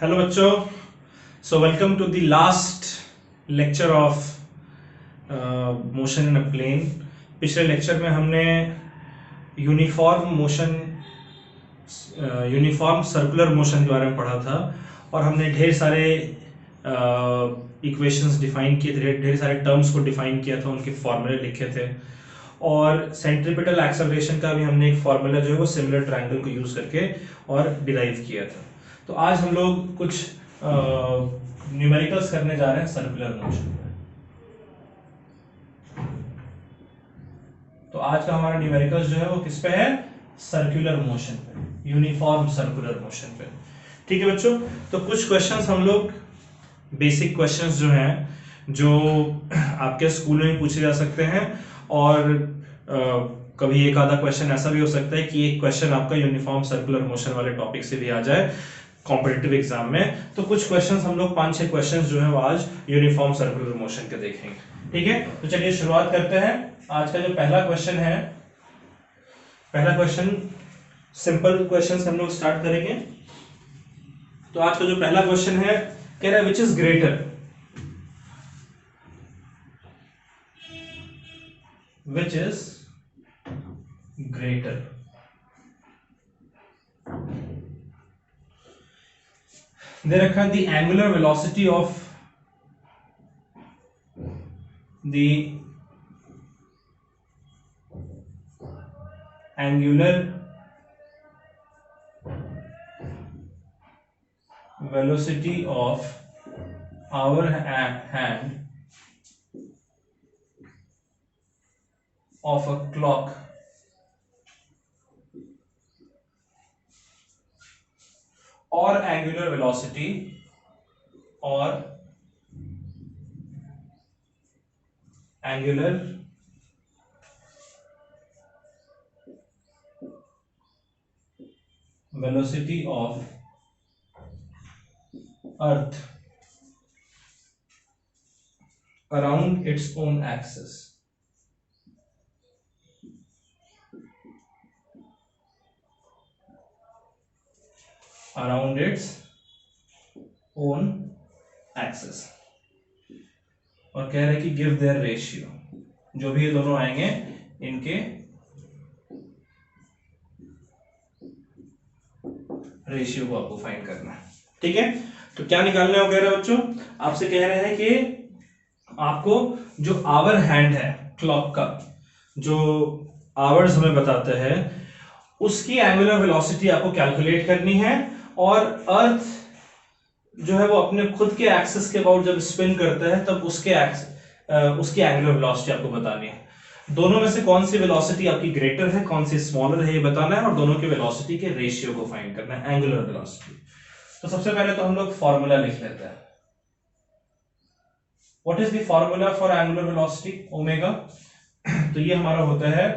Hello बच्चों, so welcome to the last lecture of motion in a plane. पिछले lecture में हमने uniform motion, uniform circular motion के बारे में पढ़ा था और हमने ढेर सारे इक्वेशंस डिफाइन किए थे, ढेर सारे टर्म्स को डिफाइन किया था, उनके फॉर्मूले लिखे थे और सेंट्रीपिटल एक्सेलरेशन का भी हमने एक फॉर्मूला जो है वो सिमिलर ट्रायंगल को यूज करके और डिराइव किया था। तो आज हम लोग कुछ न्यूमेरिकल्स करने जा रहे हैं सर्कुलर मोशन पे। तो आज का हमारा न्यूमेरिकल्स जो है वो किस पे है? सर्कुलर मोशन पे, यूनिफॉर्म सर्कुलर मोशन पे। ठीक है बच्चों, तो कुछ क्वेश्चंस हम लोग बेसिक क्वेश्चंस जो हैं जो आपके स्कूल में पूछे जा सकते हैं और कभी एक आधा क्वेश्चन ऐसा भी हो सकता है कि एक क्वेश्चन आपका यूनिफॉर्म सर्कुलर मोशन वाले टॉपिक से भी आ जाए कॉम्पिटिटिव एग्जाम में। तो कुछ क्वेश्चंस हम लोग 5-6 क्वेश्चंस जो है वो आज यूनिफॉर्म सर्कुलर मोशन के देखेंगे। ठीक है, तो चलिए शुरुआत करते हैं। आज का जो पहला क्वेश्चन है, पहला क्वेश्चन सिंपल क्वेश्चन से हम लोग स्टार्ट करेंगे। तो आज का जो पहला क्वेश्चन है कह रहा है which is greater, which is greater? दे रखा है the angular velocity of the angular velocity of our hand of a clock or angular velocity or angular velocity of earth around its own axis. Around its own axis और कह रहे हैं कि give their ratio, जो भी ये दोनों आएंगे इनके रेशियो को आपको फाइंड करना है। ठीक है, तो क्या निकालना है? कह रहे हैं बच्चों, आपसे कह रहे हैं कि आपको जो आवर हैंड है क्लॉक का, जो आवर्स हमें बताते हैं, उसकी एंगुलर वेलोसिटी आपको कैलकुलेट करनी है और अर्थ जो है वो अपने खुद के एक्सिस के अबाउट जब स्पिन करता है तब उसकी एंगुलर वेलोसिटी आपको बतानी है। दोनों में से कौन सी वेलोसिटी आपकी ग्रेटर है, कौन सी स्मॉलर है, ये बताना है और दोनों की वेलोसिटी के रेशियो को फाइंड करना है, एंगुलर वेलोसिटी। तो सबसे पहले तो हम लोग फॉर्मूला लिख लेते हैं। What is the formula for angular velocity? Omega. तो ये हमारा होता है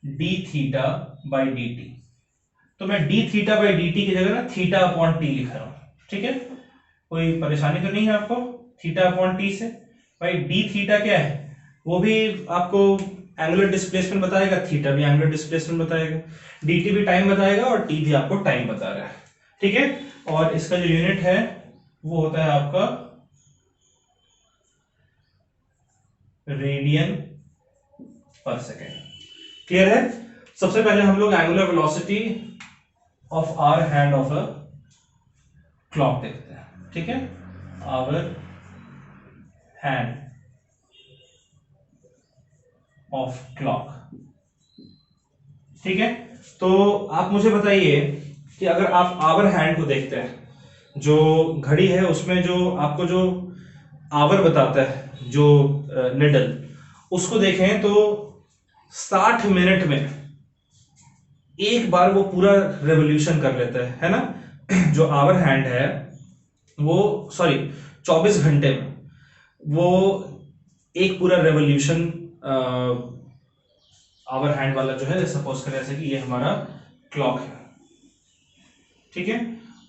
D theta by D T. तो मैं D theta by D T की जगह ना थीटा अपॉन टी लिख रहा हूं। ठीक है, कोई परेशानी तो नहीं है आपको थीटा अपॉन टी से? भाई डी थीटा क्या है, वो भी आपको एंगुलर डिस्प्लेसमेंट बताएगा, थीटा भी एंगुलर डिस्प्लेसमेंट बताएगा, डी टी भी टाइम बताएगा और टी भी आपको टाइम बता रहा है। ठीक है, और इसका जो यूनिट है वो होता है आपका रेडियन पर सेकेंड। क्लियर है? सबसे पहले हम लोग angular velocity of hour hand of a clock देखते हैं। ठीक है, आवर हैंड ऑफ क्लॉक। ठीक है, तो आप मुझे बताइए कि अगर आप आवर हैंड को देखते हैं, जो घड़ी है उसमें जो आपको जो आवर बताता है, जो निडल, उसको देखें तो 60 मिनट में एक बार वो पूरा रेवोल्यूशन कर लेता है ना? जो आवर हैंड है वो 24 घंटे में वो एक पूरा रेवोल्यूशन आवर हैंड वाला जो है, सपोज करें ऐसे कि ये हमारा क्लॉक है, ठीक है,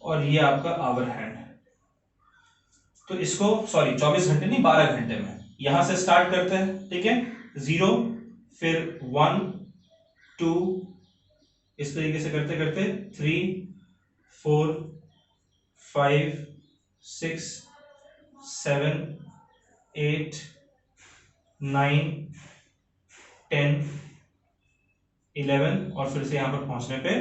और ये आपका आवर हैंड है। तो इसको 24 घंटे नहीं, 12 घंटे में यहां से स्टार्ट करते हैं। ठीक है, 0, फिर 1, 2, इस तरीके से करते करते 3, 4, 5 6 7 8 9 10 11 और फिर से यहां पर पहुंचने पे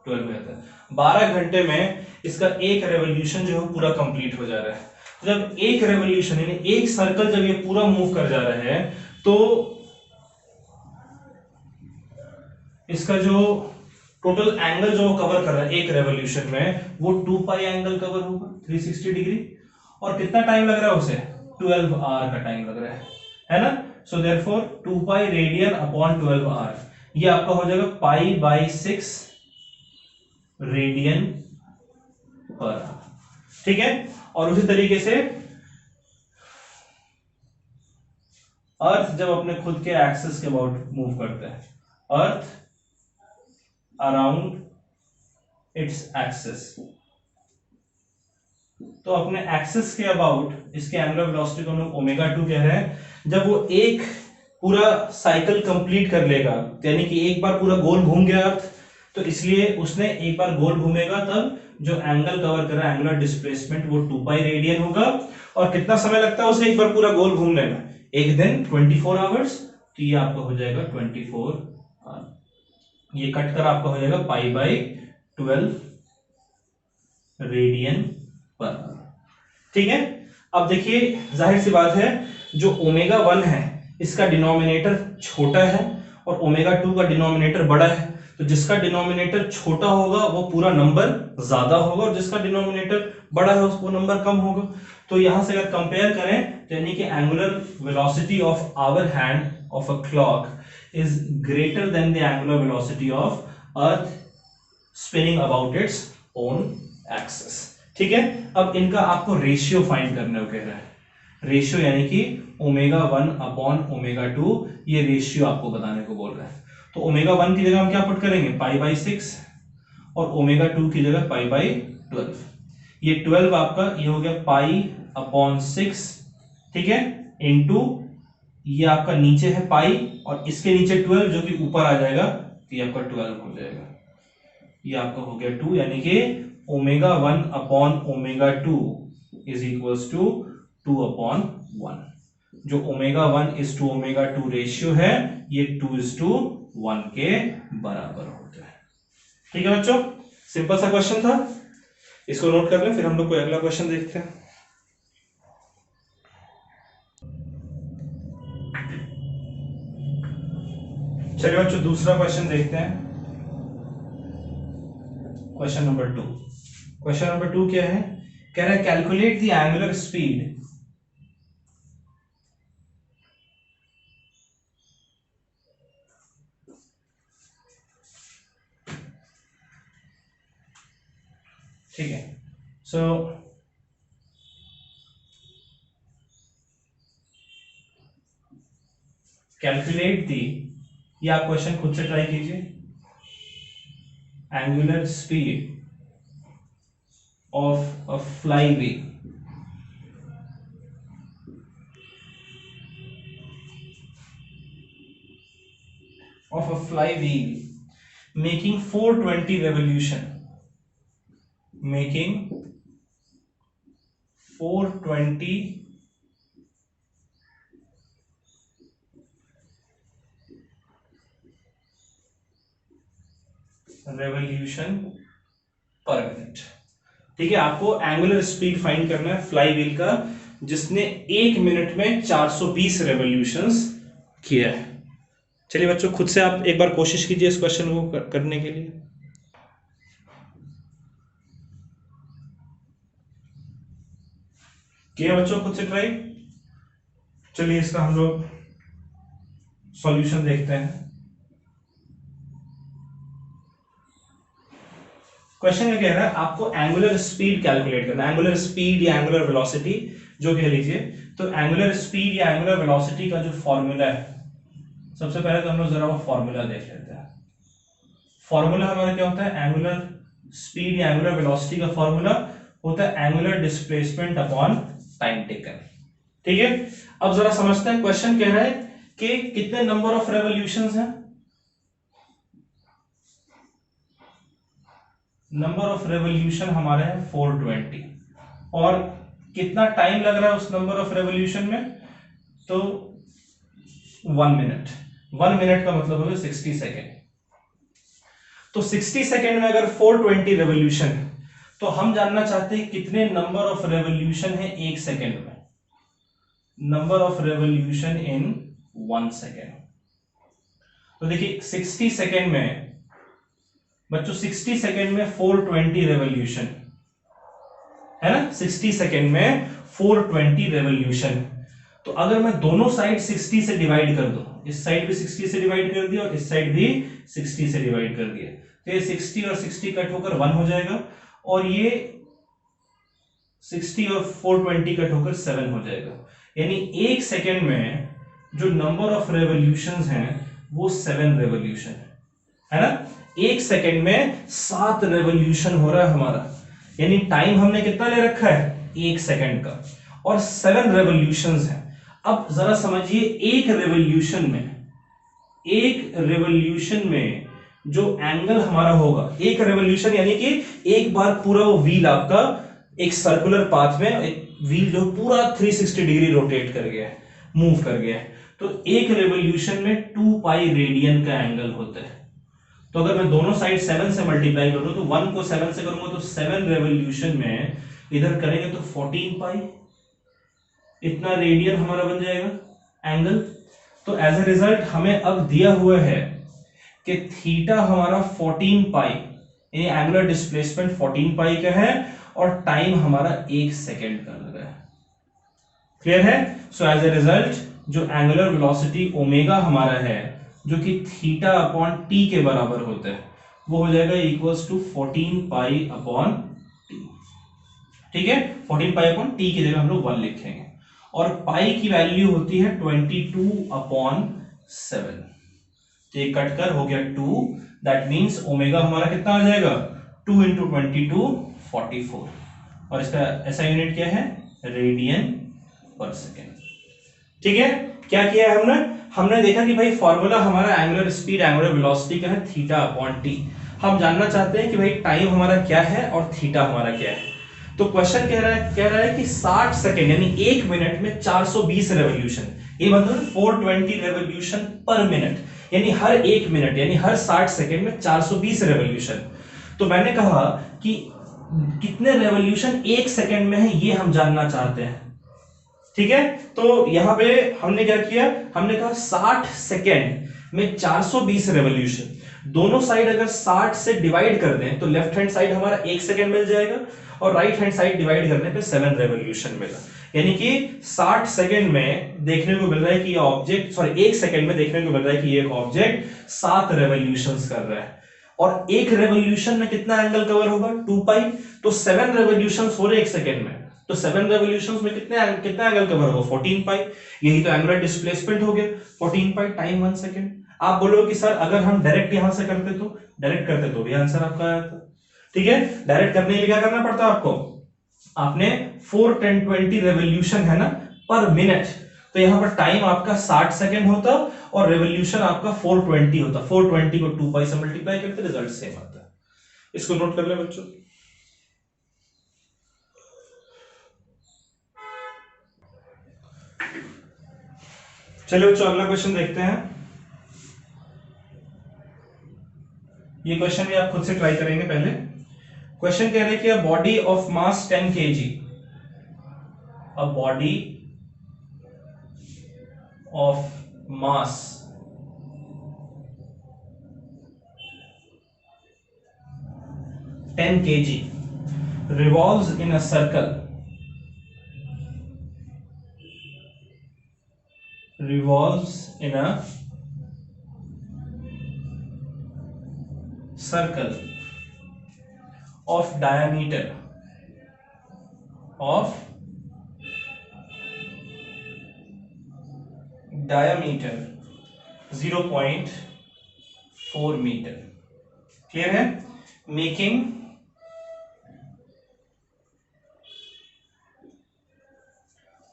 12 हो जाता है। 12 घंटे में इसका एक रेवोल्यूशन जो है पूरा कंप्लीट हो जा रहा है। तो जब एक रेवोल्यूशन यानी एक सर्कल जब ये पूरा मूव कर जा रहा है तो इसका जो टोटल एंगल जो कवर कर रहा है एक रेवोल्यूशन में वो 2 पाई एंगल कवर होगा 360 डिग्री। और कितना टाइम लग रहा है उसे? 12 आवर का टाइम लग रहा है ना। So therefore 2 pi radian upon 12 hour, ये आपका हो जाएगा pi by 6 radian per hour. ठीक है। और उसी तरीके से अर्थ जब अपने खुद के एक्सिस के अबाउट मूव करता है, अर्थ अराउंड इट्स एक्सिस, तो अपने एक्सिस के अबाउट इसके एंगुलर वेलोसिटी को हम लोग ओमेगा 2 कह रहे हैं। जब वो एक पूरा साइकिल कंप्लीट कर लेगा, यानी कि एक बार पूरा गोल घूम गया अर्थ, तो इसलिए उसने एक बार गोल घूमेगा तब जो एंगल कवर कर रहा है एंगुलर डिस्प्लेसमेंट वो 2 पाई रेडियन होगा। और कितना समय लगता है उसे एक बार पूरा गोल घूमने में? एक दिन 24 आवर्स। तो ये आपका हो जाएगा 24 आवर, ये कट कर आपका हो जाएगा pi by 12 radian per hour. ठीक है। अब देखिए जाहिर सी बात है जो ओमेगा 1 है इसका डिनोमिनेटर छोटा है और ओमेगा 2 का डिनोमिनेटर बड़ा है। तो जिसका डिनोमिनेटर छोटा होगा वो पूरा नंबर ज्यादा होगा और जिसका डिनोमिनेटर बड़ा है उसको नंबर कम होगा। तो यहां से अगर कंपेयर करें यानी कि angular velocity of hour hand of a clock is greater than the angular velocity of earth spinning about its own axis। ठीक है। अब इनका आपको रेशियो फाइंड करने को कह रहा है। रेशियो यानी कि ओमेगा 1 अपॉन ओमेगा 2, ये रेशियो आपको बताने को बोल रहा है। तो ओमेगा 1 की जगह हम क्या पुट करेंगे? पाई बाई 6 और ओमेगा 2 की जगह पाई बाई 12। ये 12 आपका ये हो गया पाई अपॉन 6, ठीक है, इंटू ये आपका नीचे है पाई और इसके नीचे 12 जो कि ऊपर आ जाएगा तो ये आपका 12 हो जाएगा। ये आपका हो गया 2, यानी कि omega 1 upon omega 2 is equals to 2 upon 1। जो omega 1 is to omega 2 ratio है ये 2 इज टू 1 के बराबर होता है। ठीक है बच्चों, सिंपल सा क्वेश्चन था, इसको नोट कर लें, फिर हम लोग कोई अगला क्वेश्चन देखते हैं। चलिए बच्चों दूसरा क्वेश्चन देखते हैं। Question number 2। क्वेश्चन नंबर 2 क्या है? कह रहा है कैलकुलेट द एंगुलर स्पीड ठीक है। सो कैलकुलेट दी, ये आप क्वेश्चन खुद से ट्राई कीजिए। Angular speed of a flywheel making 420 revolution, making 420 revolution पर मिनट। ठीक है, आपको एंगुलर स्पीड फाइंड करना है फ्लाई व्हील का जिसने 1 मिनट में 420 रेवोल्यूशंस किया है। चलिए बच्चों खुद से आप एक बार कोशिश कीजिए इस क्वेश्चन को करने के लिए। किया बच्चों खुद से ट्राई? चलिए इसका हम लोग सॉल्यूशन देखते हैं। क्वेश्चन क्या कह रहा है? आपको एंगुलर स्पीड कैलकुलेट करना है। एंगुलर स्पीड या एंगुलर वेलोसिटी जो कह लीजिए। तो एंगुलर स्पीड या एंगुलर वेलोसिटी का जो फॉर्मूला है, सबसे पहले तो हम लोग जरा वो फॉर्मूला देख लेते हैं। फॉर्मूला हमारा क्या होता है? एंगुलर स्पीड या एंगुलर वेलोसिटी का फॉर्मूला होता है angular displacement upon time taken. ठीक है, अब जरा समझते हैं। क्वेश्चन कह रहा है कि कितने नंबर ऑफ रेवोल्यूशंस हैं? नंबर ऑफ रेवोल्यूशन हमारे हैं 420। और कितना टाइम लग रहा है उस नंबर ऑफ रेवोल्यूशन में, तो 1 मिनट। 1 मिनट का मतलब होगा 60 सेकेंड। तो 60 सेकेंड में अगर 420 रेवोल्यूशन है, तो हम जानना चाहते हैं कितने नंबर ऑफ रेवोल्यूशन है 1 सेकेंड में, number of revolution in 1 second. तो देखिए 60 सेकेंड में बच्चों, 60 सेकेंड में 420 रेवोल्यूशन है ना, 60 सेकेंड में 420 रेवोल्यूशन। तो अगर मैं दोनों साइड 60 से डिवाइड कर दूं, इस साइड भी 60 से डिवाइड कर दिया और इस साइड भी 60 से डिवाइड कर दिया, तो ये 60 और 60 कट होकर 1 हो जाएगा, और ये 60 और 420 कट होकर 7 हो जाएगा। यानी 1 सेकेंड में जो नंबर ऑफ रेवोल्यूशंस हैं वो 7 रेवोल्यूशन है ना। 1 सेकेंड में 7 रेवोल्यूशन हो रहा है हमारा, यानी टाइम हमने कितना ले रखा है 1 सेकेंड का, और 7 रेवोल्यूशंस हैं। अब जरा समझिए, एक रेवोल्यूशन में जो एंगल हमारा होगा, एक रेवोल्यूशन यानी कि एक बार पूरा वो व्हील आपका एक सर्कुलर पाथ में, एक व्हील जो पूरा 360 डिग्री रोटेट कर गया है, मूव कर गया है, तो एक रेवोल्यूशन में 2 पाई रेडियन का एंगल होता है। तो अगर मैं दोनों साइड 7 से मल्टीप्लाई करूं, तो 1 को 7 से करूंगा तो 7 रेवोल्यूशन में इधर करेंगे तो 14 पाई, इतना रेडियन हमारा बन जाएगा एंगल। तो एज ए रिजल्ट हमें अब दिया हुआ है कि थीटा हमारा 14 पाई, यानी एंगुलर डिस्प्लेसमेंट 14 पाई का है, और टाइम हमारा 1 सेकेंड का लग रहा है। क्लियर है? सो एज ए रिजल्ट जो एंगुलर वेलोसिटी ओमेगा हमारा है, जो कि थीटा अपॉन टी के बराबर होता है, वो हो जाएगा equals to 14 pi upon T. ठीक है, 14 पाई अपॉन टी की जगह हम लोग 1 लिखेंगे, और पाई की वैल्यू होती है 22 अपॉन 7। तो ये कटकर हो गया 2, दैट मींस ओमेगा हमारा कितना आ जाएगा 2 इंटू 22 44, और इसका ऐसा यूनिट क्या है रेडियन पर सेकेंड। ठीक है, क्या किया है हमने देखा कि भाई फॉर्मूला हमारा एंगुलर स्पीड एंगुलर वेलोसिटी का है थीटा अपॉन टी। हम जानना चाहते हैं कि भाई टाइम हमारा क्या है और थीटा हमारा क्या है। तो क्वेश्चन कह रहा है कि 60 सेकेंड यानी 1 मिनट में 420 रेवोल्यूशन, ये मतलब 420 रेवोल्यूशन पर मिनट, यानी हर 1 मिनट यानी हर 60 सेकेंड में 420 रेवोल्यूशन। तो मैंने कहा कि कितने रेवोल्यूशन 1 सेकेंड में है ये हम जानना चाहते हैं। ठीक है, तो यहां पे हमने क्या किया, हमने कहा 60 सेकेंड में 420 रेवोल्यूशन, दोनों साइड अगर 60 से डिवाइड कर दें तो लेफ्ट हैंड साइड हमारा 1 सेकेंड मिल जाएगा, और राइट हैंड साइड डिवाइड करने पे 7 रेवोल्यूशन मिला। यानी कि 60 सेकेंड में देखने को मिल रहा है कि ये ऑब्जेक्ट, सॉरी 1 सेकेंड में देखने को मिल रहा है कि ये ऑब्जेक्ट 7 रेवोल्यूशंस कर रहा है, और एक रेवोल्यूशन में कितना एंगल कवर होगा 2 पाई, तो 7 रेवोल्यूशंस हो रहे 1 सेकेंड में, तो 7 रेवोल्यूशंस में कितना एंगल कवर होगा 14 पाई, यही तो एंगुलर डिस्प्लेसमेंट हो गया 14 पाई टाइम 1 सेकेंड। आप बोलोगे कि सर अगर हम डायरेक्ट यहां से करते तो भी आंसर आपका आया था। ठीक है, डायरेक्ट करने के लिए क्या करना पड़ता है आपको, आपने 420 रेवोल्यूशन है ना पर मिनट, तो यहां पर टाइम आपका 60 सेकेंड होता और रेवोल्यूशन आपका 420 होता, 420 को 2 पाई से मल्टीप्लाई करते रिजल्ट सेम आता है। इसको नोट कर ले बच्चों। चलिए बच्चों अगला क्वेश्चन देखते हैं। ये क्वेश्चन भी आप खुद से ट्राई करेंगे। पहले क्वेश्चन कह रहे हैं कि a body of mass 10 kg, a body of mass 10 kg revolves in a circle, revolves in a circle of diameter of 0.4 metre. Clear है? Making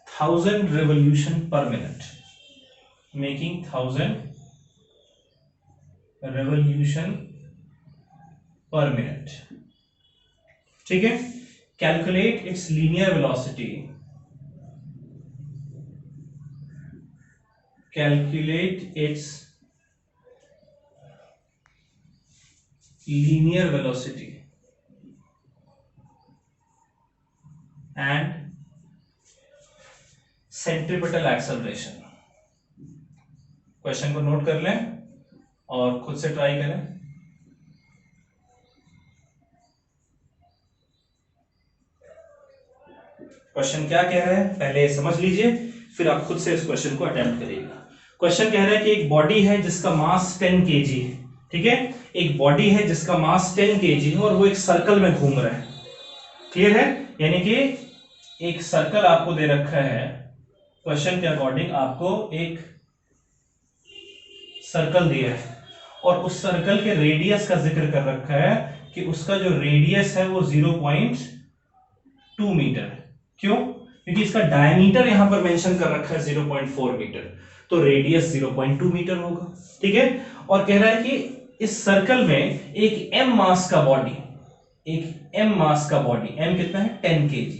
1000 revolution per minute, making 1000 revolution per minute। ठीक है, calculate its linear velocity, calculate its linear velocity and centripetal acceleration. Question को note कर लें और खुद से try करें। क्वेश्चन क्या कह रहा है पहले समझ लीजिए, फिर आप खुद से इस क्वेश्चन को अटेम्प्ट करिएगा। क्वेश्चन कह रहा है कि एक बॉडी है जिसका मास 10 kg है, ठीक है, एक बॉडी है जिसका मास 10 kg है और वो एक सर्कल में घूम रहा है। क्लियर है, यानी कि एक सर्कल आपको दे रखा है, क्वेश्चन के अकॉर्डिंग आपको एक सर्कल दिया है और उस सर्कल के रेडियस का जिक्र कर रखा है कि उसका जो रेडियस है वो 0.2 मीटर है। क्यों? क्योंकि इसका डायमीटर यहां पर मेंशन कर रखा है 0.4 मीटर, तो रेडियस 0.2 मीटर होगा। ठीक है, और कह रहा है कि इस सर्कल में एक m मास का बॉडी, एक m मास का बॉडी, m कितना है 10 kg,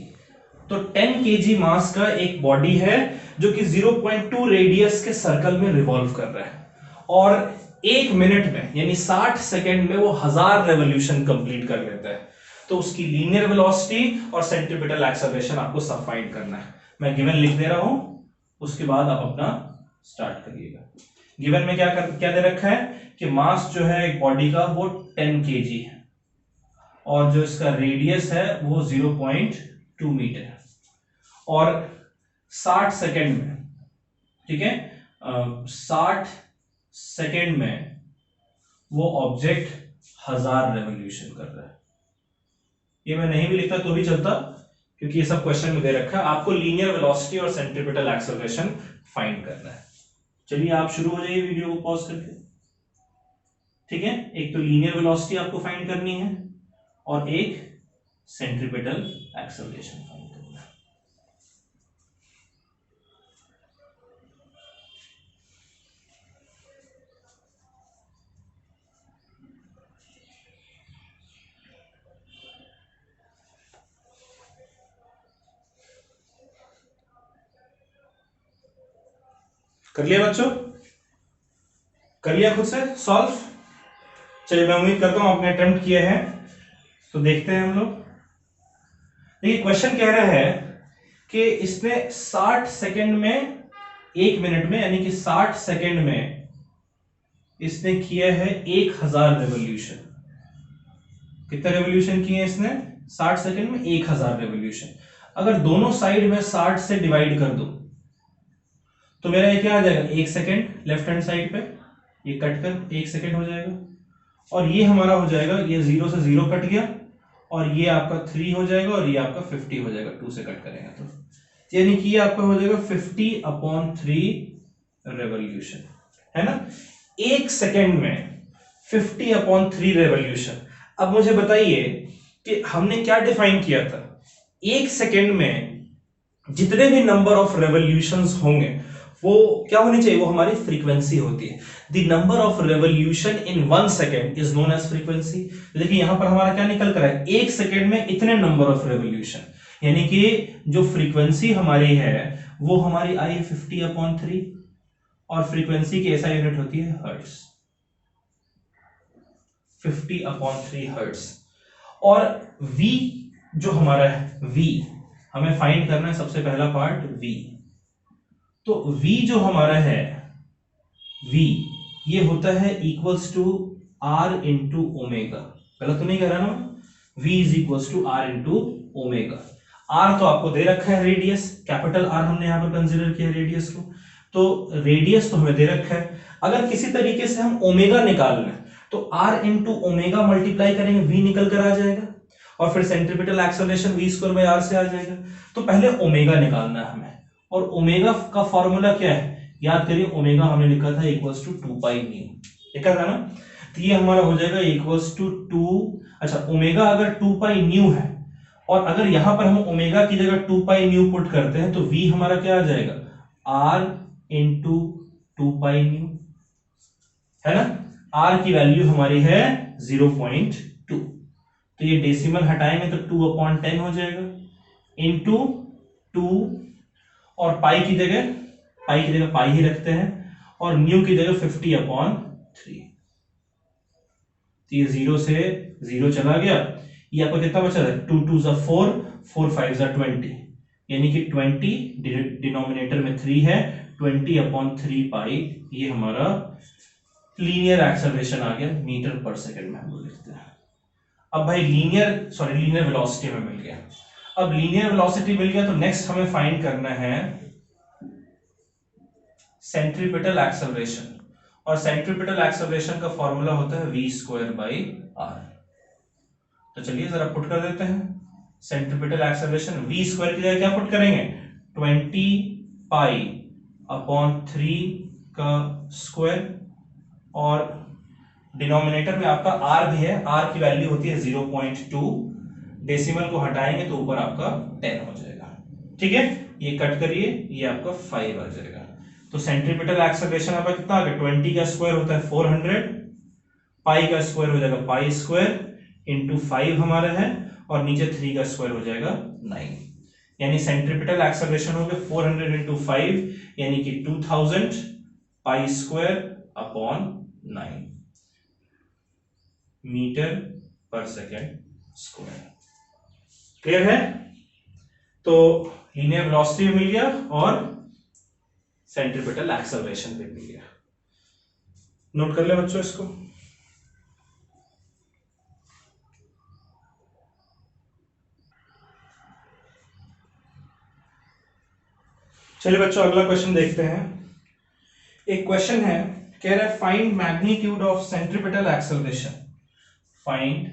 तो 10 kg मास का एक बॉडी है जो कि 0.2 रेडियस के सर्कल में रिवॉल्व कर रहा है और 1 मिनट में यानी 60 सेकेंड में वो 1000 रेवोल्यूशन कंप्लीट कर लेता है। तो उसकी लीनियर वेलोसिटी और सेंट्रीपिटल एक्सेलरेशन आपको सब फाइंड करना है। मैं गिवन लिख दे रहा हूं, उसके बाद आप अपना स्टार्ट करिएगा। गिवन में क्या दे रखा है कि मास जो है एक बॉडी का वो 10 kg है और जो इसका रेडियस है वो 0.2 मीटर है और 60 सेकेंड में, ठीक है, 60 सेकेंड में वो ऑब्जेक्ट 1000 रेवोल्यूशन कर रहा है। ये मैं नहीं भी लिखता तो भी चलता क्योंकि ये सब क्वेश्चन में दे रखा है। आपको लीनियर वेलोसिटी और सेंट्रीपिटल एक्सेलरेशन फाइंड करना है। चलिए आप शुरू हो जाइए वीडियो को पॉज करके। ठीक है, एक तो लीनियर वेलोसिटी आपको फाइंड करनी है और एक सेंट्रीपिटल एक्सेलरेशन फाइंड करना है। कर लिया बच्चों? कर लिया खुद से सॉल्व? चलिए मैं उम्मीद करता हूं आपने अटेम्प्ट किया है, तो देखते हैं हम लोग। देखिए क्वेश्चन कह रहा है कि इसने 60 सेकेंड में, 1 मिनट में यानी कि 60 सेकेंड में इसने किया है 1000 रेवोल्यूशन। कितने रेवोल्यूशन किए इसने? 60 सेकेंड में 1000 रेवोल्यूशन। अगर दोनों साइड में 60 से डिवाइड कर दो तो मेरा ये क्या आ जाएगा, 1 सेकेंड लेफ्ट हैंड साइड पे, ये कट कर 1 सेकेंड हो जाएगा और ये हमारा हो जाएगा, ये 0 से 0 कट गया और ये आपका 3 हो जाएगा और ये आपका 50 हो जाएगा 2 से कट करेंगे तो यानी कि ये आपका हो जाएगा 50/3 रेवोल्यूशन, है ना, 1 सेकेंड में 50/3 रेवोल्यूशन। अब मुझे बताइए कि हमने क्या डिफाइन किया था, 1 सेकेंड में जितने भी नंबर ऑफ रेवोल्यूशंस होंगे वो क्या होनी चाहिए, वो हमारी फ्रीक्वेंसी होती है। The number of revolution in 1 second is known as frequency. देखिए यहां पर हमारा क्या निकल कर है, 1 सेकेंड में इतने नंबर ऑफ रेवोल्यूशन, यानी कि जो फ्रीक्वेंसी हमारी है वो हमारी आई 50/3 और फ्रीक्वेंसी की ऐसा यूनिट होती है हर्ट्ज, 50/3 हर्ट्ज। और v जो हमारा है, v हमें फाइंड करना है, सबसे पहला पार्ट v। तो v जो हमारा है, v ये होता है equals to r into omega. गलत तो नहीं कह रहा ना, v is equals to r into omega. r तो आपको दे रखा है रेडियस, कैपिटल R हमने यहां पर कंसीडर किया रेडियस को, तो रेडियस तो हमें दे रखा है। अगर किसी तरीके से हम ओमेगा निकालना है तो r इंटू ओमेगा मल्टीप्लाई करेंगे, v निकल कर आ जाएगा और फिर सेंट्रीपिटल एक्सेलरेशन v²/r से आ जाएगा। तो पहले ओमेगा निकालना है हमें, और ओमेगा का फॉर्मूला क्या है, याद करिए, ओमेगा हमने लिखा था इक्वल्स टू 2π न्यू, लिखा था ना, तो ये हमारा हो जाएगा इक्वल्स टू 2, अच्छा ओमेगा अगर 2π न्यू है और अगर यहां पर हम ओमेगा की जगह 2π न्यू पुट करते हैं तो v हमारा क्या आ जाएगा, r इंटू 2π न्यू, है ना, r की वैल्यू हमारी है 0.2। तो ये डेसिमल हटाएंगे तो 2/10 हो जाएगा, इंटू 2, और पाई की जगह पाई ही रखते हैं, और न्यू की जगह 50/3। तो ये 0 से 0 चला गया, ये आपका कितना बचा है, 2 2 ज़ा 4, 4 5 ज़ा 20, यानी कि 20 डिनोमिनेटर में 3 है, 20/3 पाई, ये हमारा लीनियर एक्सेलरेशन आ गया मीटर पर सेकंड में हम लोग लिखते हैं। अब भाई लीनियर वेलोसिटी में मिल गया। अब लीनियर वेलोसिटी मिल गया तो नेक्स्ट हमें फाइंड करना है सेंट्रीपिटल एक्सेलरेशन, और सेंट्रीपिटल एक्सेलरेशन का फॉर्मूला होता है v²/r। तो चलिए जरा पुट कर देते हैं सेंट्रीपिटल एक्सेलरेशन। v² की जगह क्या पुट करेंगे, 20π/3 का स्क्वायर, और डिनोमिनेटर में आपका r भी है, r की वैल्यू होती है 0.2, डेसिमल को हटाएंगे तो ऊपर आपका 10 हो जाएगा। ठीक है, ये कट करिए, ये आपका 5 आ जाएगा। तो सेंट्रीपिटल एक्सेलरेशन आपका कितना आ गया, 20 का स्क्वायर होता है 400, पाई का स्क्वायर हो जाएगा π² इंटू 5 हमारा है, और नीचे 3 का स्क्वायर हो जाएगा 9, यानी सेंट्रीपिटल एक्सेलरेशन हो गया 400 इंटू 5, यानी कि 2000 π²/9 मीटर पर सेकेंड स्क्वायर। क्लियर है? तो लीनियर वेलोसिटी मिल गया और सेंट्रीपिटल एक्सेलरेशन भी मिल गया। नोट कर ले बच्चों इसको। चलिए बच्चों अगला क्वेश्चन देखते हैं। एक क्वेश्चन है, कह रहा है find magnitude of centripetal acceleration. Find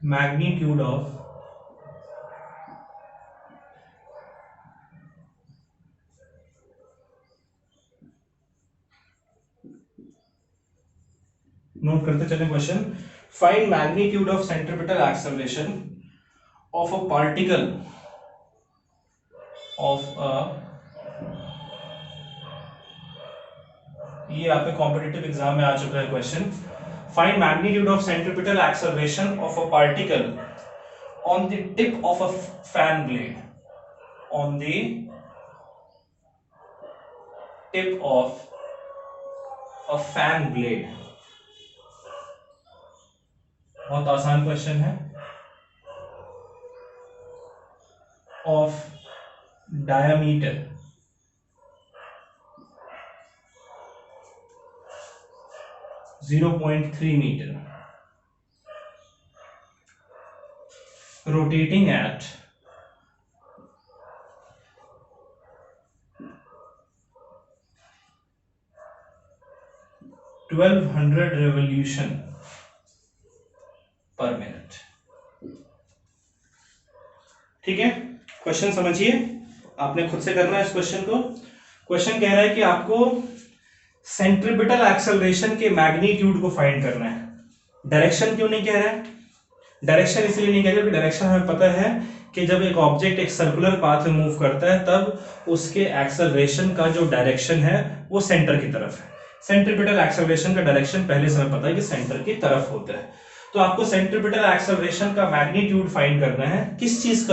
magnitude of note करते चले question. Find magnitude of centripetal acceleration of a particle ये आपके कॉम्पिटिटिव एग्जाम में आ चुका है question. Find magnitude of centripetal acceleration of a particle on the tip of a fan blade, on the tip of a fan blade. बहुत आसान question है। Of diameter 0.3 metre, rotating at 1200 revolution per minute। ठीक है, question समझिए, आपने खुद से करना है इस क्वेश्चन को। क्वेश्चन कह रहा है कि आपको सेंट्रीपिटल एक्सेलरेशन के मैग्नीट्यूड को फाइंड करना है। डायरेक्शन क्यों नहीं कह रहा है? डायरेक्शन इसलिए नहीं कह रहा, डायरेक्शन हमें पता है कि जब एक ऑब्जेक्ट एक सर्कुलर पाथ में मूव करता है तब उसके एक्सेलरेशन का जो डायरेक्शन है वो सेंटर की तरफ है। सेंट्रीपिटल एक्सेलरेशन का डायरेक्शन पहले से हमें पता है कि सेंटर की तरफ होता है। तो आपको सेंट्रीपिटल एक्सेलरेशन का मैग्नीट्यूड फाइंड करना है। किस चीज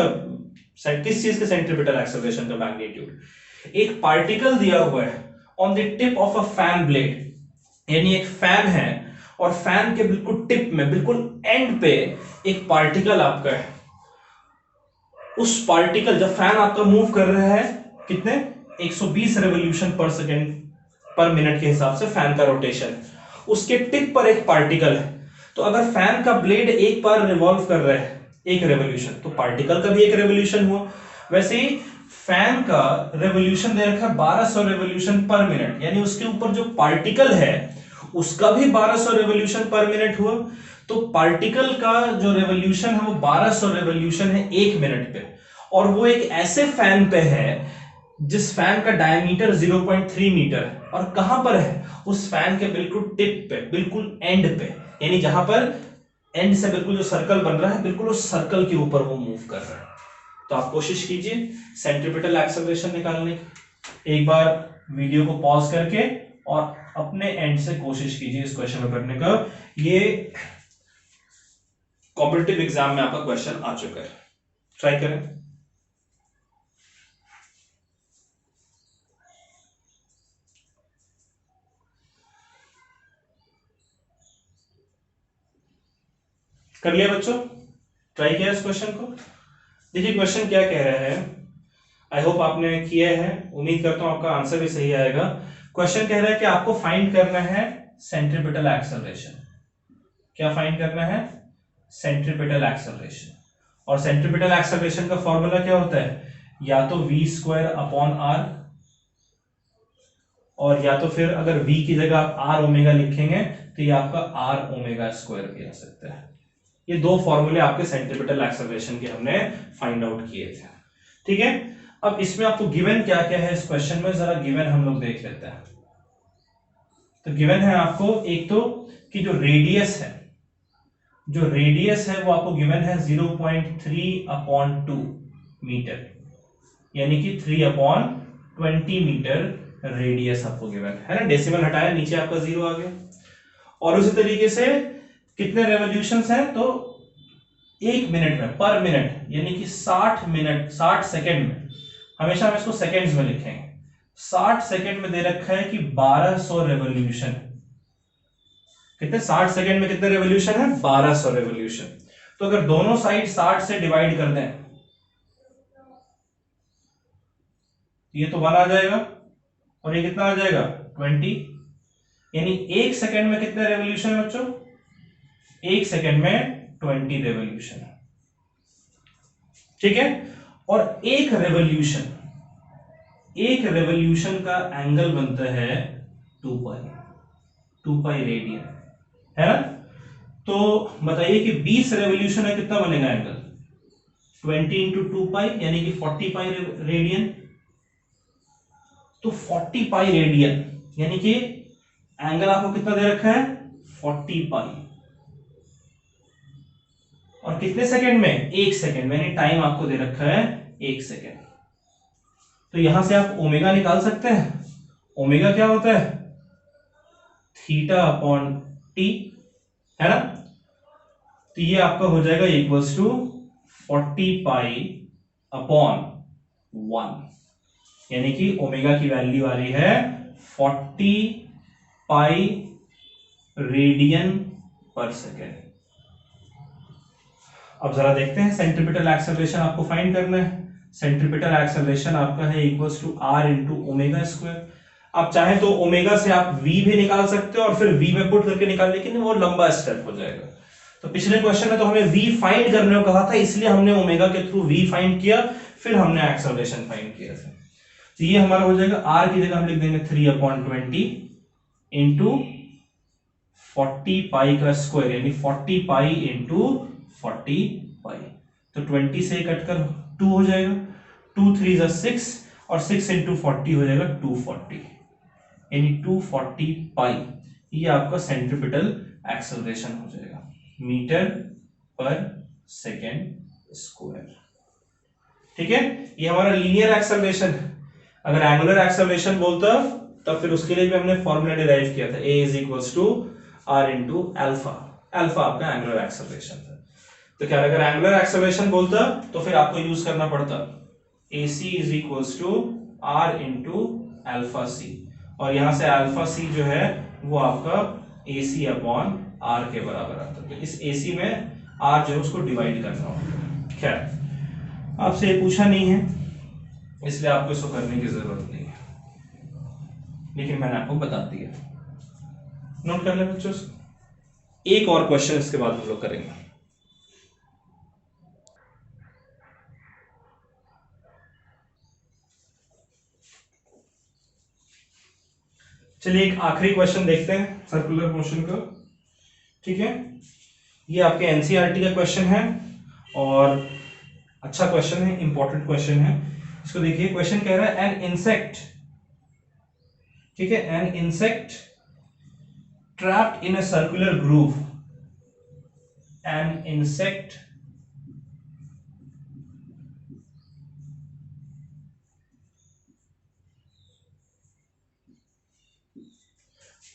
के सेंट्रीपिटल एक्सेलरेशन का मैग्नीट्यूड? एक पार्टिकल दिया हुआ है on the tip of a fan blade, यानी एक फैन है और फैन के बिल्कुल टिप में, बिल्कुल एंड पे एक पार्टिकल आपका है। उस पार्टिकल, जब फैन आपका मूव कर रहा है कितने 120 रेवोल्यूशन पर सेकेंड पर मिनट के हिसाब से फैन का रोटेशन, उसके टिप पर एक पार्टिकल है। तो अगर फैन का ब्लेड एक बार रिवॉल्व कर रहा है एक रेवोल्यूशन, तो पार्टिकल का भी एक रेवोल्यूशन हुआ। वैसे ही फैन का रेवोल्यूशन दे रखा है 1200 रेवोल्यूशन पर मिनट, यानी उसके ऊपर जो पार्टिकल है उसका भी 1200 रेवोल्यूशन पर मिनट हुआ। तो पार्टिकल का जो रेवोल्यूशन है वो 1200 रेवोल्यूशन है एक मिनट पे, और वो एक ऐसे फैन पे है जिस फैन का डायमीटर 0.3 मीटर है। और कहां पर है? उस फैन के बिल्कुल टिप पे, बिल्कुल एंड पे, यानी जहां पर एंड से बिल्कुल जो सर्कल बन रहा है, बिल्कुल उस सर्कल के ऊपर वो मूव कर रहा है। तो आप कोशिश कीजिए सेंट्रीपिटल एक्सेलरेशन निकालने की। एक बार वीडियो को पॉज करके और अपने एंड से कोशिश कीजिए इस क्वेश्चन को करने का। ये कॉम्पिटिटिव एग्जाम में आपका क्वेश्चन आ चुका है, ट्राई करें। कर लिया बच्चों, ट्राई किया इस क्वेश्चन को। देखिए क्वेश्चन क्या कह रहा है, आई होप आपने किया है, उम्मीद करता हूं आपका आंसर भी सही आएगा। क्वेश्चन कह रहा है कि आपको फाइंड करना है सेंट्रीपिटल एक्सेलरेशन। क्या फाइंड करना है? Centripetal acceleration. और सेंट्रीपिटल एक्सेलरेशन का फॉर्मूला क्या होता है? या तो v स्क्वायर अपॉन आर, और या तो फिर अगर v की जगह आप आर ओमेगा लिखेंगे तो ये आपका आर ओमेगा स्क्वायर भी आ सकता है। ये दो फॉर्मूले आपके सेंट्रीपिटल एक्सेलरेशन के हमने फाइंड आउट किए थे। ठीक है, अब इसमें आपको गिवन क्या क्या है इस क्वेश्चन में, जरा गिवन हम लोग देख लेते हैं। तो गिवन है आपको एक तो कि जो रेडियस है, वो आपको गिवन है 0.3/2 मीटर, यानी कि 3/20 मीटर रेडियस आपको गिवन है ना। डेसिमल हटाया, नीचे आपका 0 आ गया। और उसी तरीके से कितने रेवोल्यूशंस हैं, तो 1 मिनट में, पर मिनट, यानी कि 60 मिनट 60 सेकेंड में, हमेशा हम इसको सेकेंड्स में लिखेंगे, 60 सेकेंड में दे रखा है कि 1200 रेवोल्यूशन। कितने? 60 सेकेंड में कितने रेवोल्यूशन है? 1200 रेवोल्यूशन। तो अगर दोनों साइड 60 से डिवाइड कर दें, ये तो 1 आ जाएगा और ये कितना आ जाएगा? 20, यानी 1 सेकेंड में कितने रेवोल्यूशन है बच्चों? 1 सेकेंड में 20 रेवोल्यूशन है। ठीक है, और एक रेवोल्यूशन का एंगल बनता है 2 पाई रेडियन, है ना। तो बताइए कि 20 रेवोल्यूशन है, कितना बनेगा एंगल? 20 इंटू 2 पाई, यानी कि 40 पाई रेडियन। तो 40 पाई रेडियन यानी कि एंगल आपको कितना दे रखा है? 40 पाई। और कितने सेकंड में? 1 सेकंड में, यानी टाइम आपको दे रखा है 1 सेकंड। तो यहां से आप ओमेगा निकाल सकते हैं। ओमेगा क्या होता है? थीटा अपॉन टी, है ना। तो ये आपका हो जाएगा इक्वल्स टू 40 पाई अपॉन 1, यानी कि ओमेगा की वैल्यू आ रही है 40 पाई रेडियन पर सेकेंड। अब जरा देखते हैं, सेंट्रीपिटल एक्सेलरेशन आपको फाइंड करना है। सेंट्रीपिटल एक्सेलरेशन आपका है equals to are into omega square. आप चाहे तो ओमेगा से आप v भी निकाल सकते हो और फिर v में पुट करके निकाल, लेकिन वो लंबा स्टेप हो जाएगा। तो पिछले क्वेश्चन में तो हमें v फाइंड करने को कहा था, इसलिए हमने ओमेगा के थ्रू v फाइंड किया, फिर हमने एक्सेलरेशन फाइंड किया था। तो ये हमारा हो जाएगा, r की जगह हम लिख देंगे 3/20 इंटू 40 पाई का स्क्वायर, यानी 40 पाई इंटू 40 पाई। तो 20 से कटकर 2 हो जाएगा, 2 3 जा 6 और 6 इंटू 40 हो जाएगा 240, यानी 240 पाई। ये आपका सेंट्रीपिटल एक्सेलरेशन हो जाएगा मीटर पर सेकेंड स्क्वायर। ठीक है, ये हमारा लीनियर एक्सेलरेशन है। अगर एंगुलर एक्सेलरेशन बोलता तब फिर उसके लिए भी हमने फॉर्मूला डिराइव किया था, a is equals to are into alpha. Alpha आपका एंगुलर एक्सेलरेशन था। तो क्या अगर एंगुलर एक्सेलरेशन बोलता तो फिर आपको यूज करना पड़ता AC is equals to are into alpha C, और यहां से अल्फा सी जो है वो आपका AC अपॉन आर के बराबर आता है। तो इस AC में आर जो है उसको डिवाइड करना होगा। खैर आपसे ये पूछा नहीं है, इसलिए आपको इसको करने की जरूरत नहीं है, लेकिन मैंने आपको बता दिया। नोट कर ले बच्चों, एक और क्वेश्चन इसके बाद हम लोग करेंगे। चलिए एक आखिरी क्वेश्चन देखते हैं सर्कुलर मोशन का। ठीक है, ये आपके एनसीईआरटी का क्वेश्चन है और अच्छा क्वेश्चन है, इंपॉर्टेंट क्वेश्चन है। इसको देखिए, क्वेश्चन कह रहा है एन इंसेक्ट, ठीक है, an insect trapped in a circular groove, an insect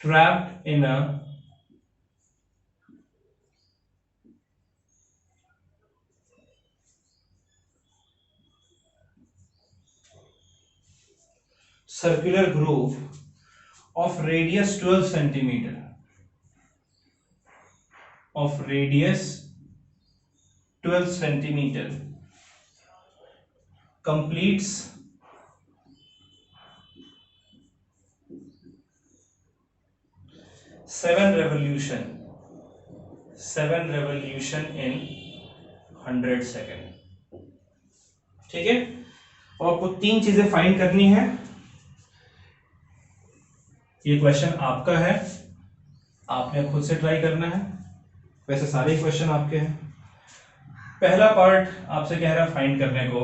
trapped in a circular groove of radius 12 centimeter, of radius 12 centimeter, completes seven revolution in 100 second. ठीक है, और आपको तीन चीजें फाइंड करनी है। ये क्वेश्चन आपका है, आपने खुद से ट्राई करना है, वैसे सारे क्वेश्चन आपके हैं। पहला पार्ट आपसे कह रहा है फाइंड करने को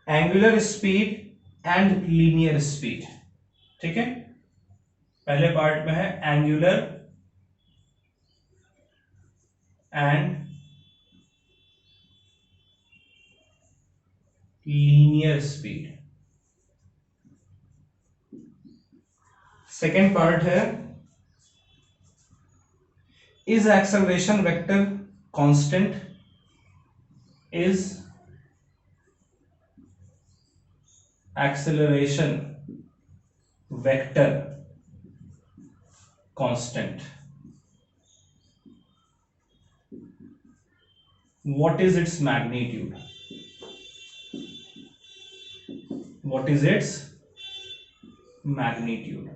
angular speed and linear speed. ठीक है, पहले पार्ट में है angular and linear speed. Second part है is acceleration vector constant, is acceleration vector constant, what is its magnitude, what is its magnitude।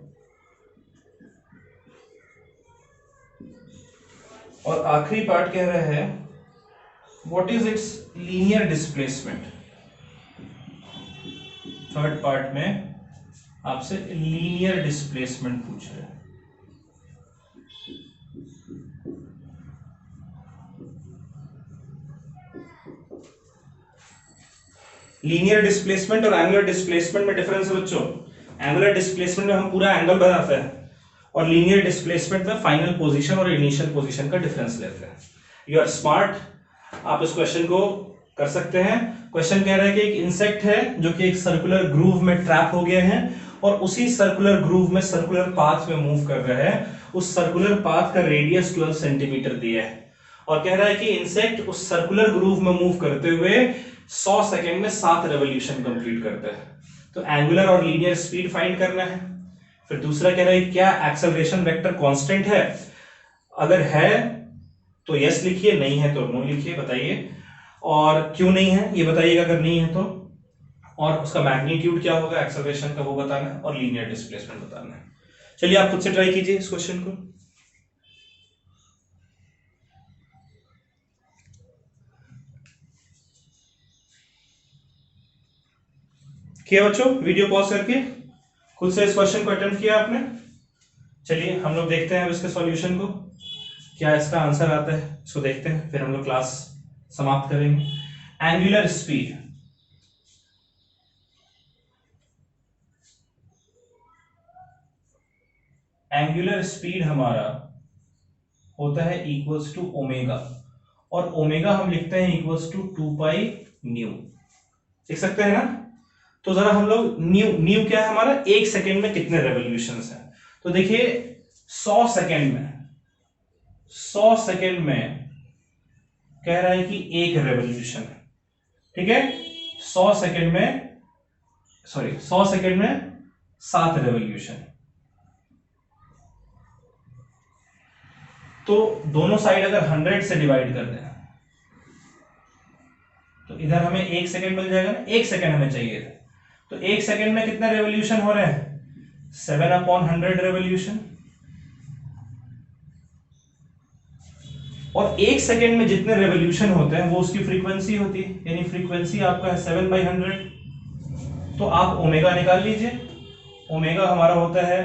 और आखिरी पार्ट कह रहा है what is its linear displacement। Third part में आपसे लीनियर डिस्प्लेसमेंट पूछ रहे हैं। लीनियर डिस्प्लेसमेंट और एंगुलर डिस्प्लेसमेंट में डिफरेंस है बच्चों। एंगुलर डिस्प्लेसमेंट में हम पूरा एंगल बनाते हैं और लीनियर डिस्प्लेसमेंट में फाइनल पोजीशन और इनिशियल पोजीशन का डिफरेंस लेते हैं। यू आर स्मार्ट, आप इस क्वेश्चन को कर सकते हैं। क्वेश्चन कह रहा है कि एक इंसेक्ट है जो कि एक सर्कुलर ग्रूव में ट्रैप हो गया है और उसी सर्कुलर ग्रूव में सर्कुलर पाथ में मूव कर रहा है। उस सर्कुलर पाथ का रेडियस 12 सेंटीमीटर दिया है और कह रहा है कि इंसेक्ट उस सर्कुलर ग्रूव में मूव करते हुए 100 सेकेंड में 7 रेवोल्यूशन कंप्लीट करता है। तो एंगुलर और लीनियर स्पीड फाइंड करना है। फिर दूसरा कह रहा है क्या एक्सेलरेशन वेक्टर कांस्टेंट है, अगर है तो यस लिखिए, नहीं है तो नो लिखिए, बताइए। और क्यों नहीं है ये बताइएगा अगर नहीं है तो, और उसका मैग्नीट्यूड क्या होगा एक्सेलरेशन का वो बताना है और लीनियर डिस्प्लेसमेंट बताना है। चलिए आप खुद से ट्राई कीजिए इस क्वेश्चन को। किया बच्चों, वीडियो पॉज करके खुद से इस क्वेश्चन को अटेम्प्ट किया आपने। चलिए हम लोग देखते हैं अब इसके सॉल्यूशन को, क्या इसका आंसर आता है इसको देखते हैं, फिर हम लोग क्लास समाप्त करेंगे। एंगुलर स्पीड, एंगुलर स्पीड हमारा होता है इक्वल्स टू ओमेगा, और ओमेगा हम लिखते हैं इक्वल्स टू 2 पाई न्यू, लिख सकते हैं ना। तो जरा हम लोग न्यू क्या है हमारा, एक सेकेंड में कितने रेवोल्यूशंस हैं। तो देखिए 100 सेकेंड में कह रहा है कि एक रेवोल्यूशन है। ठीक है, 100 सेकेंड में 7 रेवोल्यूशन। तो दोनों साइड अगर 100 से डिवाइड कर दें तो इधर हमें 1 सेकेंड मिल जाएगा ना, 1 सेकेंड हमें चाहिए था। तो 1 सेकेंड में कितने रेवोल्यूशन हो रहे हैं, 7/100 रेवोल्यूशन। और 1 सेकेंड में जितने रेवोल्यूशन होते हैं वो उसकी फ्रीक्वेंसी होती है, यानी फ्रीक्वेंसी आपका है 7/100। तो आप ओमेगा निकाल लीजिए। ओमेगा हमारा होता है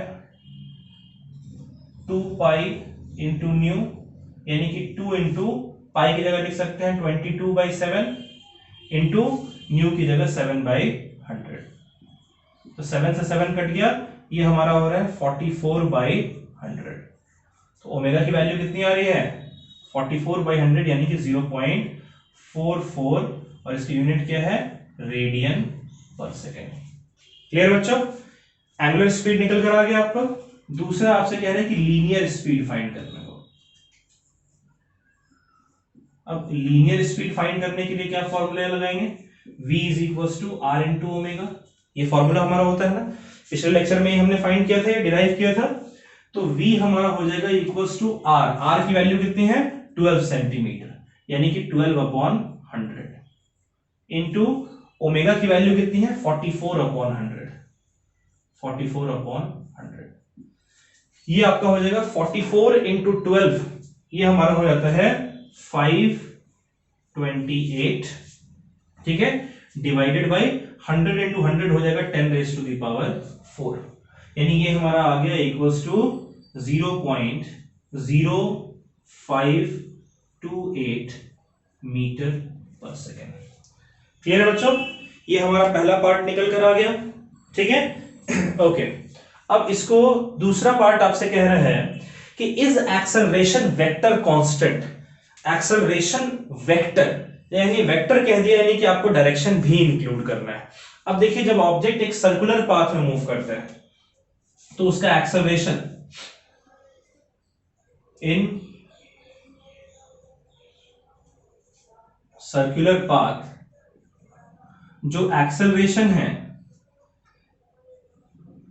2 पाई इंटू न्यू, यानी कि 2 इंटू पाई की जगह लिख सकते हैं 22/7 इंटू न्यू की जगह 7/100। तो 7 से 7 कट गया, ये हमारा हो रहा है 44/100। तो ओमेगा की वैल्यू कितनी आ रही है 44/100, यानी कि 0.44, और इसकी यूनिट क्या है रेडियन पर सेकेंड। क्लियर बच्चों। एंगुलर स्पीड निकल कर आ गया आपका। दूसरा आपसे कह रहे हैं कि लीनियर स्पीड फाइंड करने को। अब लीनियर स्पीड फाइंड करने के लिए क्या फॉर्मूला लगाएंगे, v is equal to are into omega. ये फॉर्मूला हमारा होता है ना, पिछले लेक्चर में ही हमने फाइंड किया था, डिराइव किया था। तो v हमारा हो जाएगा इक्वल्स टू r। r की वैल्यू कितनी है 12 सेंटीमीटर, यानी कि 12/100 इंटू ओमेगा की वैल्यू कितनी है 44/100। 44/100 ये आपका हो जाएगा 44 इंटू 12, ये हमारा हो जाता है 528, ठीक है, डिवाइडेड बाई 100 इंटू 100 हो जाएगा 10⁴, यानी ये हमारा आ गया इक्वल्स टू 0.0528 मीटर पर सेकेंड। क्लियर है बच्चों, ये हमारा पहला पार्ट निकल कर आ गया, ठीक है। ओके, अब इसको दूसरा पार्ट आपसे कह रहा है कि is acceleration vector constant. Acceleration vector, यानी वेक्टर कह दिया, यानी कि आपको डायरेक्शन भी इंक्लूड करना है। अब देखिए, जब ऑब्जेक्ट एक सर्कुलर पाथ में मूव करता है तो उसका एक्सेलरेशन इन सर्कुलर पाथ, जो एक्सेलरेशन है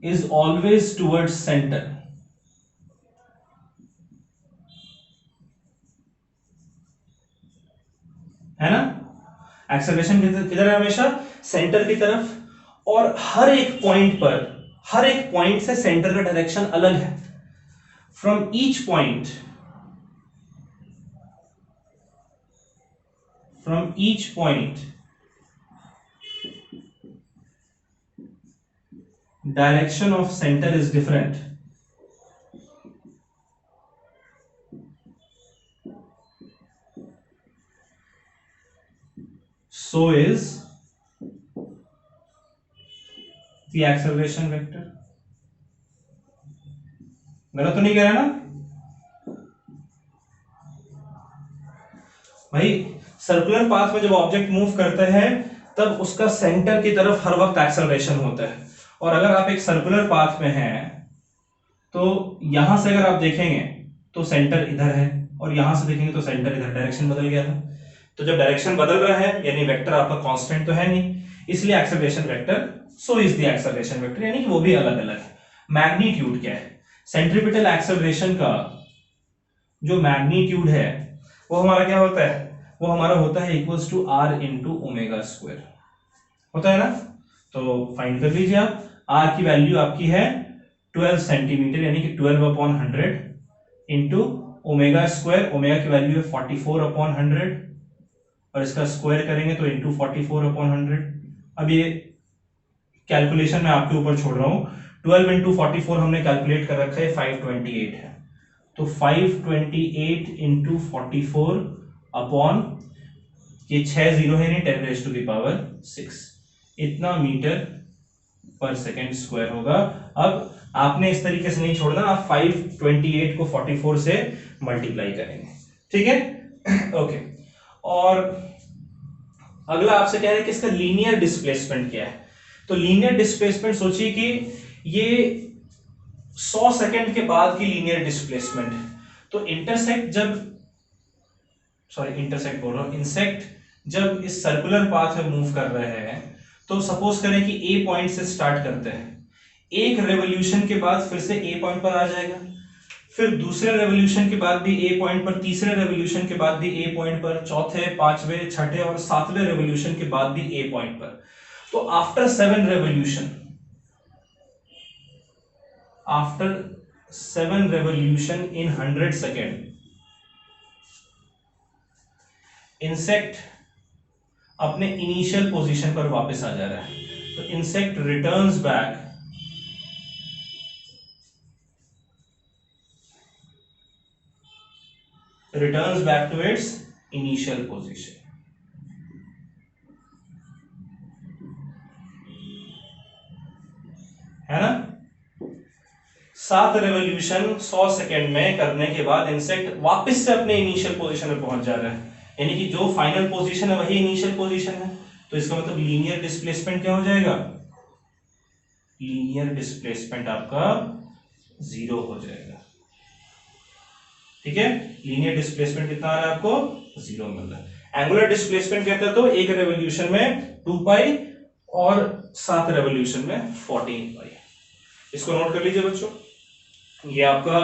इज ऑलवेज टुवर्ड्स सेंटर, है ना। एक्सेलरेशन किधर है, हमेशा सेंटर की तरफ। और हर एक पॉइंट पर, हर एक पॉइंट से सेंटर का डायरेक्शन अलग है। From each point, from each point direction of centre is different. So is the acceleration vector। गलत तो नहीं कह रहा ना भाई। सर्कुलर पाथ में जब ऑब्जेक्ट मूव करता है तब उसका सेंटर की तरफ हर वक्त एक्सेलरेशन होता है। और अगर आप एक सर्कुलर पाथ में हैं तो यहां से अगर आप देखेंगे तो सेंटर इधर है, और यहां से देखेंगे तो सेंटर इधर, डायरेक्शन बदल गया था। तो जब डायरेक्शन बदल रहा है यानी वेक्टर आपका कांस्टेंट तो है नहीं, इसलिए acceleration vector, so is the acceleration vector, यानी कि वो भी अलग अलग है। मैग्नीट्यूड क्या है, सेंट्रीपिटल एक्सेलरेशन का जो मैग्नीट्यूड है वो हमारा क्या होता है, वो हमारा होता है equals to are into omega square, होता है ना। तो फाइंड कर लीजिए आप, आर की वैल्यू आपकी है 12 सेंटीमीटर, यानी कि 12/100 इंटू ओमेगा स्क्वायर, ओमेगा की वैल्यू है 44/100, और इसका स्क्वायर करेंगे तो इंटू 44/100। अब ये कैलकुलेशन मैं आपके ऊपर छोड़ रहा हूं। 12 इंटू 44 हमने कैलकुलेट कर रखा है 528 है, तो 528 इंटू 44 अपॉन ये 6 जीरो है, 10⁶, इतना मीटर पर सेकेंड स्क्वायर होगा। अब आपने इस तरीके से नहीं छोड़ना, आप 528 को 44 से मल्टीप्लाई करेंगे, ठीक है। ओके, और अगला आपसे कह रहे हैं कि इसका लीनियर डिस्प्लेसमेंट क्या है। तो लीनियर डिस्प्लेसमेंट सोचिए कि ये 100 सेकंड के बाद की लीनियर डिस्प्लेसमेंट है। तो इंटरसेक्ट बोल रहा हूं, इंसेक्ट जब इस सर्कुलर पाथ में मूव कर रहे हैं तो सपोज करें कि ए पॉइंट से स्टार्ट करते हैं, एक रेवोल्यूशन के बाद फिर से ए पॉइंट पर आ जाएगा, फिर दूसरे रेवोल्यूशन के बाद भी ए पॉइंट पर, तीसरे रेवोल्यूशन के बाद भी ए पॉइंट पर, चौथे, पांचवें, छठे और सातवें रेवोल्यूशन के बाद भी ए पॉइंट पर। तो after 7 revolution, after 7 revolution in 100 second, insect अपने इनिशियल पोजीशन पर वापस आ जा रहा है। तो insect returns back to its initial position, है ना। 7 रेवोल्यूशन 100 सेकेंड में करने के बाद इंसेक्ट वापस से अपने इनिशियल पोजीशन में पहुंच जा रहा है, यानी कि जो फाइनल पोजीशन है वही इनिशियल पोजीशन है। तो इसका मतलब लीनियर डिस्प्लेसमेंट क्या हो जाएगा, लीनियर डिस्प्लेसमेंट आपका 0 हो जाएगा। ठीक है, लीनियर डिस्प्लेसमेंट कितना आ रहा है आपको, 0 मिल रहा है। एंगुलर डिस्प्लेसमेंट कहते हैं तो एक रेवोल्यूशन में 2 पाई और 7 रेवोल्यूशन में 14 पाई। इसको नोट कर लीजिए बच्चों, ये आपका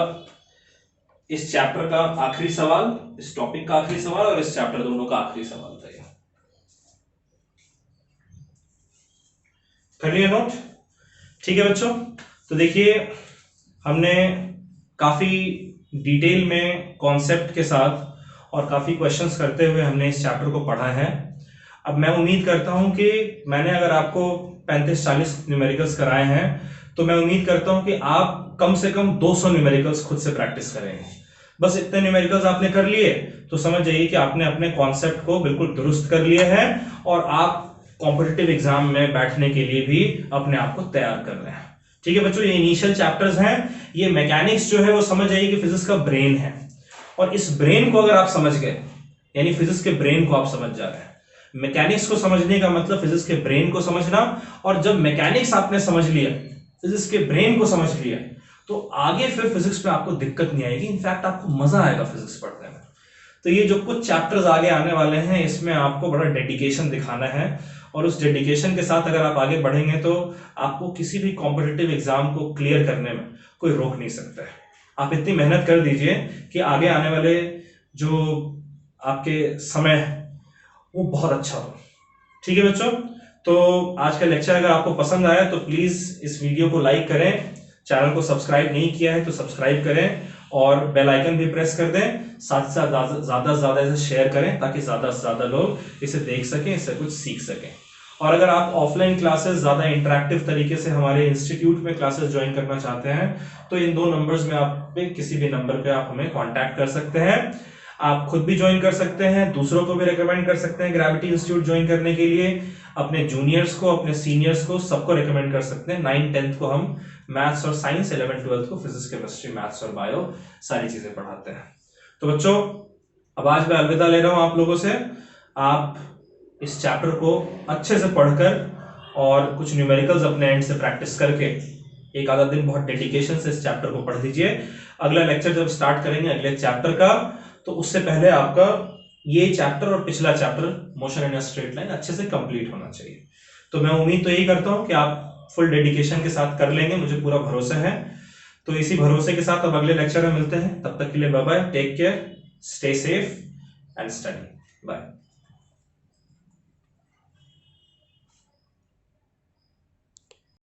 इस चैप्टर का आखिरी सवाल, इस टॉपिक का आखिरी सवाल और इस चैप्टर दोनों का आखिरी सवाल था। कर लिया नोट? ठीक है बच्चों, तो देखिए हमने काफी डिटेल में कॉन्सेप्ट के साथ और काफी क्वेश्चंस करते हुए हमने इस चैप्टर को पढ़ा है। अब मैं उम्मीद करता हूं कि मैंने अगर आपको 35-40 न्यूमेरिकल्स कराए हैं तो मैं उम्मीद करता हूं कि आप कम से कम 200 न्यूमेरिकल्स खुद से प्रैक्टिस करेंगे। बस इतने न्यूमेरिकल्स आपने कर लिए तो समझ जाइए कि आपने अपने कॉन्सेप्ट को बिल्कुल दुरुस्त कर लिया है और आप कॉम्पिटिटिव एग्जाम में बैठने के लिए भी अपने आप को तैयार कर रहे हैं। ठीक है बच्चों, ये इनिशियल चैप्टर्स हैं। ये मैकेनिक्स जो है वो समझ जाइए कि फिजिक्स का ब्रेन है, और इस ब्रेन को अगर आप समझ गए, यानी फिजिक्स के ब्रेन को आप समझ जा रहे हैं। मैकेनिक्स को समझने का मतलब फिजिक्स के ब्रेन को समझना, और जब मैकेनिक्स आपने समझ लिया, फिजिक्स के ब्रेन को समझ लिया, तो आगे फिर फिजिक्स में आपको दिक्कत नहीं आएगी, इनफैक्ट आपको मजा आएगा फिजिक्स पढ़ने में। तो ये जो कुछ चैप्टर्स आगे आने वाले हैं इसमें आपको बड़ा डेडिकेशन दिखाना है, और उस डेडिकेशन के साथ अगर आप आगे बढ़ेंगे तो आपको किसी भी कॉम्पिटिटिव एग्जाम को क्लियर करने में कोई रोक नहीं सकता है। आप इतनी मेहनत कर दीजिए कि आगे आने वाले जो आपके समय वो बहुत अच्छा हो। ठीक है बच्चों, तो आज का लेक्चर अगर आपको पसंद आया तो प्लीज इस वीडियो को लाइक करें, चैनल को सब्सक्राइब नहीं किया है तो सब्सक्राइब करें और बेल आइकन भी प्रेस कर दें। साथ साथ ज्यादा से ज्यादा इसे शेयर करें ताकि ज्यादा से ज्यादा लोग इसे देख सकें, इससे कुछ सीख सकें। और अगर आप ऑफलाइन क्लासेस ज्यादा इंटरेक्टिव तरीके से हमारे इंस्टीट्यूट में क्लासेस ज्वाइन करना चाहते हैं तो इन 2 नंबर्स में आप पे किसी भी नंबर पे आप हमें कांटेक्ट कर सकते हैं। आप खुद भी ज्वाइन कर सकते हैं, दूसरों को भी रेकमेंड कर सकते हैं ग्रेविटी इंस्टीट्यूट ज्वाइन करने के लिए, अपने जूनियर्स को, अपने सीनियर्स को, सबको रेकमेंड कर सकते हैं। 9th-10th को हम मैथ्स और साइंस, 11th-12th को फिजिक्स, केमिस्ट्री, मैथ्स और बायो सारी चीजें पढ़ाते हैं। तो बच्चों अब आज मैं अलविदा ले रहा हूं आप लोगों से। आप इस चैप्टर को अच्छे से पढ़कर और कुछ न्यूमेरिकल्स अपने एंड से प्रैक्टिस करके एक आधा दिन बहुत डेडिकेशन से इस चैप्टर को पढ़ लीजिए। अगला लेक्चर जब स्टार्ट करेंगे अगले चैप्टर का, तो उससे पहले आपका ये चैप्टर और पिछला chapter motion in a straight line अच्छे से कंप्लीट होना चाहिए। तो मैं उम्मीद तो यही करता हूं कि आप फुल डेडिकेशन के साथ कर लेंगे, मुझे पूरा भरोसा है। तो इसी भरोसे के साथ अब अगले लेक्चर में मिलते हैं, तब तक के लिए bye bye, take care, stay safe and study, bye.